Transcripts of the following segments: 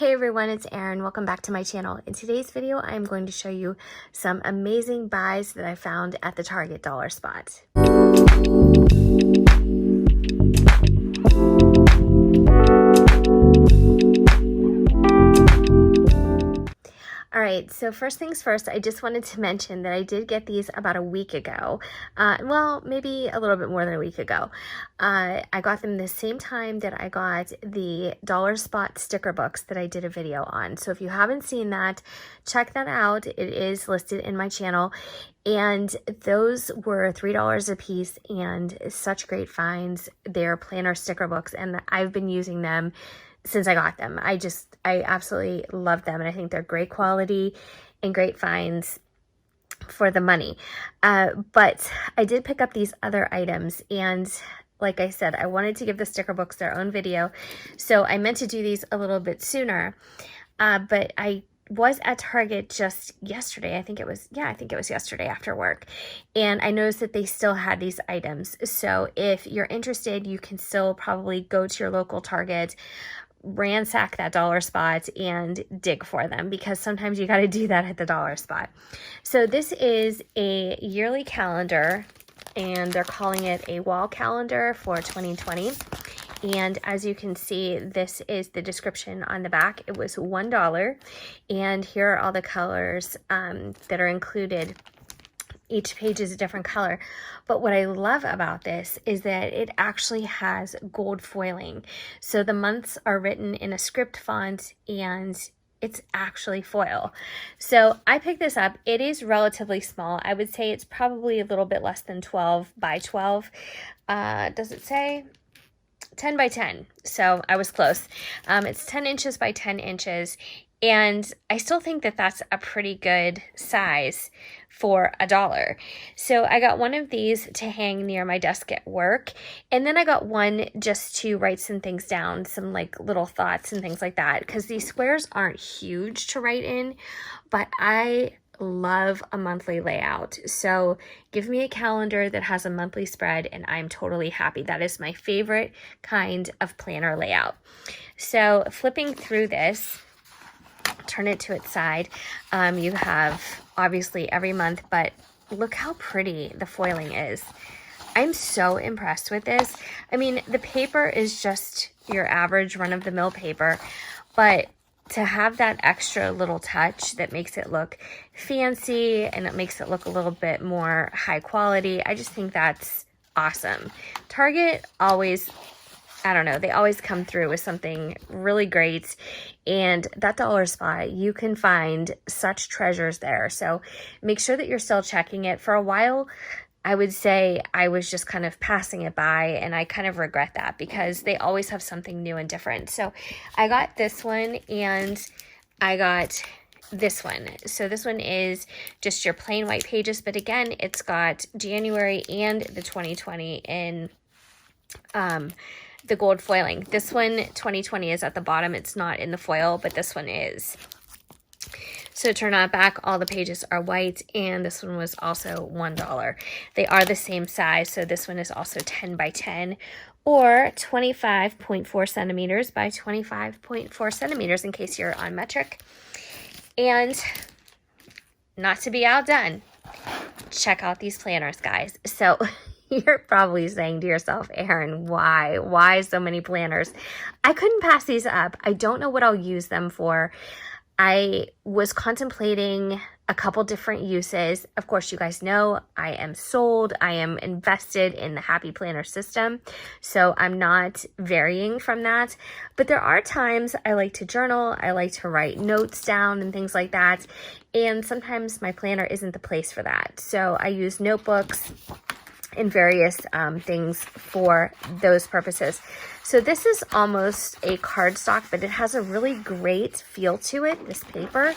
Hey everyone, it's Erin. Welcome back to my channel. In today's video, I am going to show you some amazing buys that I found at the Target dollar spot. Alright, so first things first, I just wanted to mention that I did get these about a week ago. Well, maybe a little bit more than a week ago. I got them the same time that I got the dollar spot sticker books that I did a video on. So if you haven't seen that, check that out. It is listed in my channel. And those were $3 a piece and such great finds. They're planner sticker books and I've been using them since I got them. I absolutely love them and I think they're great quality and great finds for the money. But I did pick up these other items and like I said, I wanted to give the sticker books their own video. So I meant to do these a little bit sooner, but I was at Target just yesterday. I think it was yesterday after work. And I noticed that they still had these items. So if you're interested, you can still probably go to your local Target, ransack that dollar spot and dig for them because sometimes you got to do that at the dollar spot. So this is a yearly calendar and they're calling it a wall calendar for 2020. And as you can see, this is the description on the back. It was $1 and here are all the colors that are included. Each page is a different color. But what I love about this is that it actually has gold foiling. So the months are written in a script font and it's actually foil. So I picked this up. It is relatively small. I would say it's probably a little bit less than 12 by 12. Does it say? 10 by 10. So I was close. It's 10 inches by 10 inches. And I still think that that's a pretty good size for $1. So I got one of these to hang near my desk at work. And then I got one just to write some things down, some like little thoughts and things like that. Because these squares aren't huge to write in, but I love a monthly layout. So give me a calendar that has a monthly spread and I'm totally happy. That is my favorite kind of planner layout. So flipping through this, turn it to its side. You have obviously every month, but look how pretty the foiling is. I'm so impressed with this. I mean, the paper is just your average run-of-the-mill paper, but to have that extra little touch that makes it look fancy and it makes it look a little bit more high quality, I just think that's awesome. Target always, I don't know, they always come through with something really great. And that dollar spot, you can find such treasures there. So make sure that you're still checking it. For a while, I would say I was just kind of passing it by and I kind of regret that because they always have something new and different. So I got this one and I got this one. So this one is just your plain white pages, but again, it's got January and the 2020 in the gold foiling. This one, 2020, is at the bottom. It's not in the foil, but this one is. So turn that back, all the pages are white, and this one was also $1. They are the same size, so this one is also 10 by 10, or 25.4 centimeters by 25.4 centimeters in case you're on metric. And not to be outdone, check out these planners, guys. So you're probably saying to yourself, Erin, why? Why so many planners? I couldn't pass these up. I don't know what I'll use them for. I was contemplating a couple different uses. Of course, you guys know I am sold. I am invested in the Happy Planner system, so I'm not varying from that. But there are times I like to journal. I like to write notes down and things like that. And sometimes my planner isn't the place for that. So I use notebooks and various things for those purposes. So this is almost a cardstock, but it has a really great feel to it, this paper.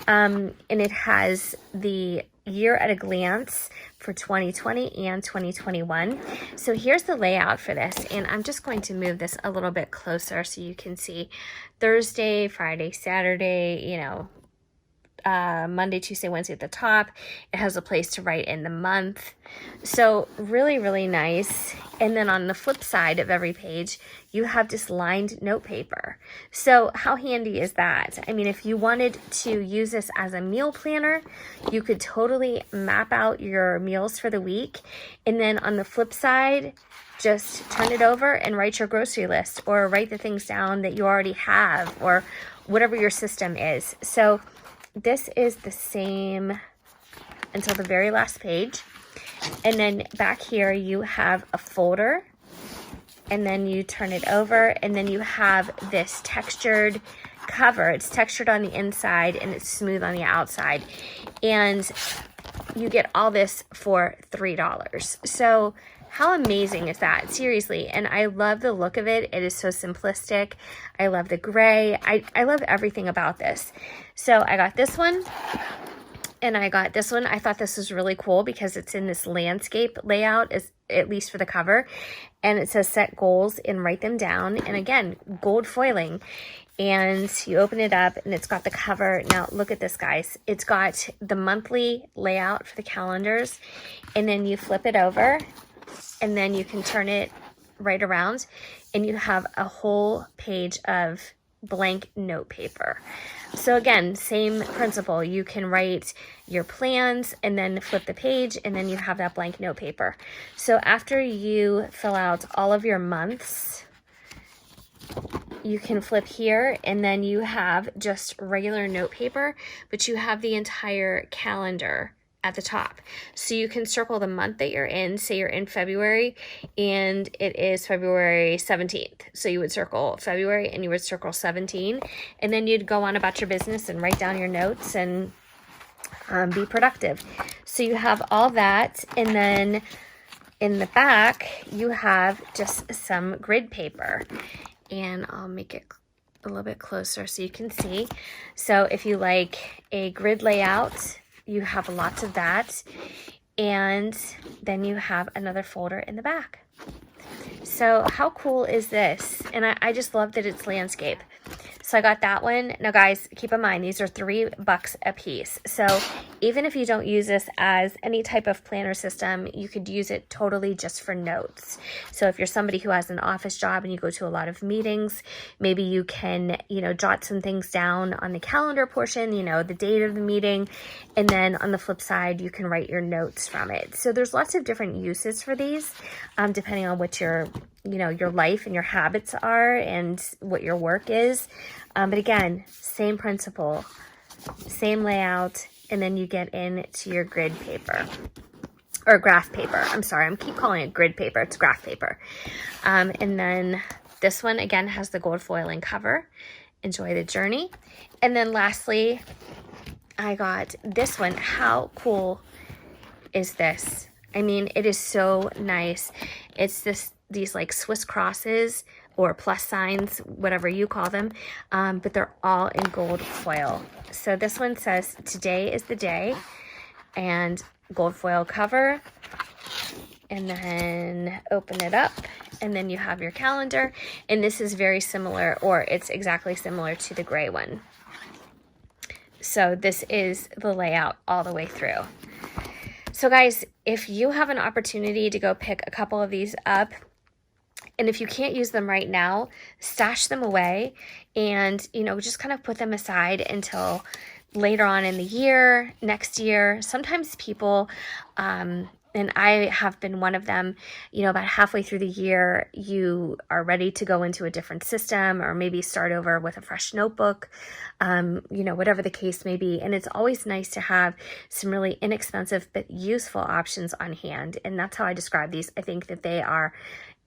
And it has the year at a glance for 2020 and 2021. So here's the layout for this. And I'm just going to move this a little bit closer so you can see Thursday, Friday, Saturday, you know, Monday, Tuesday, Wednesday at the top. It has a place to write in the month. So really, really nice. And then on the flip side of every page, you have just lined note paper. So how handy is that? I mean, if you wanted to use this as a meal planner, you could totally map out your meals for the week. And then on the flip side, just turn it over and write your grocery list, or write the things down that you already have, or whatever your system is. So this is the same until the very last page. And then back here you have a folder, and then you turn it over, and then you have this textured cover. It's textured on the inside and it's smooth on the outside. And you get all this for $3. So how amazing is that? Seriously. And I love the look of it. It is so simplistic. I love the gray. I love everything about this. So I got this one, and I got this one. I thought this was really cool because it's in this landscape layout, at least for the cover. And it says set goals and write them down. And again, gold foiling. And you open it up and it's got the cover. Now look at this, guys. It's got the monthly layout for the calendars. And then you flip it over, and then you can turn it right around, and you have a whole page of blank note paper. So again, same principle. You can write your plans and then flip the page, and then you have that blank note paper. So after you fill out all of your months, you can flip here, and then you have just regular note paper, but you have the entire calendar at the top. So you can circle the month that you're in. Say you're in February and it is February 17th. So you would circle February and you would circle 17, and then you'd go on about your business and write down your notes and be productive. So you have all that, and then in the back you have just some grid paper, and I'll make it a little bit closer so you can see. So if you like a grid layout, you have lots of that, and then you have another folder in the back. So how cool is this? And I just love that it's landscape. So I got that one. Now guys, keep in mind, these are $3 a piece. So even if you don't use this as any type of planner system, you could use it totally just for notes. So if you're somebody who has an office job and you go to a lot of meetings, maybe you can, jot some things down on the calendar portion, the date of the meeting, and then on the flip side, you can write your notes from it. So there's lots of different uses for these, depending on what your life and your habits are and what your work is. But again, same principle, same layout, and then you get into your grid paper, or graph paper. I'm sorry, I keep calling it grid paper. It's graph paper. And then this one, again, has the gold foiling cover. Enjoy the journey. And then lastly, I got this one. How cool is this? I mean, it is so nice. It's these like Swiss crosses or plus signs, whatever you call them, but they're all in gold foil. So this one says, today is the day, and gold foil cover, and then open it up, and then you have your calendar, and this is very similar, or it's exactly similar to the gray one. So this is the layout all the way through. So guys, if you have an opportunity to go pick a couple of these up, and if you can't use them right now, stash them away and, just kind of put them aside until later on in the year, next year. Sometimes people, and I have been one of them, about halfway through the year, you are ready to go into a different system, or maybe start over with a fresh notebook, whatever the case may be. And it's always nice to have some really inexpensive but useful options on hand. And that's how I describe these. I think that they are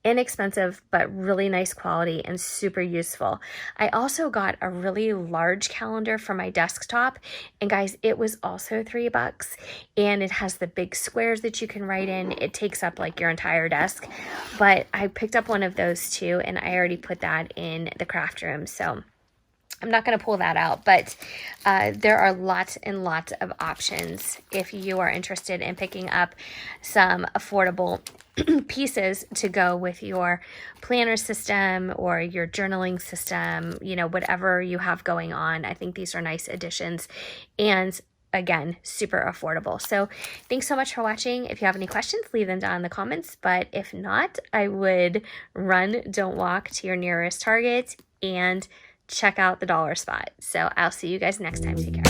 inexpensive but really nice quality and super useful. I also got a really large calendar for my desktop, and guys, it was also $3, and it has the big squares that you can write in. It takes up like your entire desk, but I picked up one of those too, and I already put that in the craft room. So I'm not going to pull that out, but there are lots and lots of options if you are interested in picking up some affordable pieces to go with your planner system or your journaling system, you know, whatever you have going on. I think these are nice additions, and again, super affordable. So thanks so much for watching. If you have any questions, leave them down in the comments, but if not, I would run, don't walk to your nearest Target and check out the dollar spot. So I'll see you guys next time. Take care.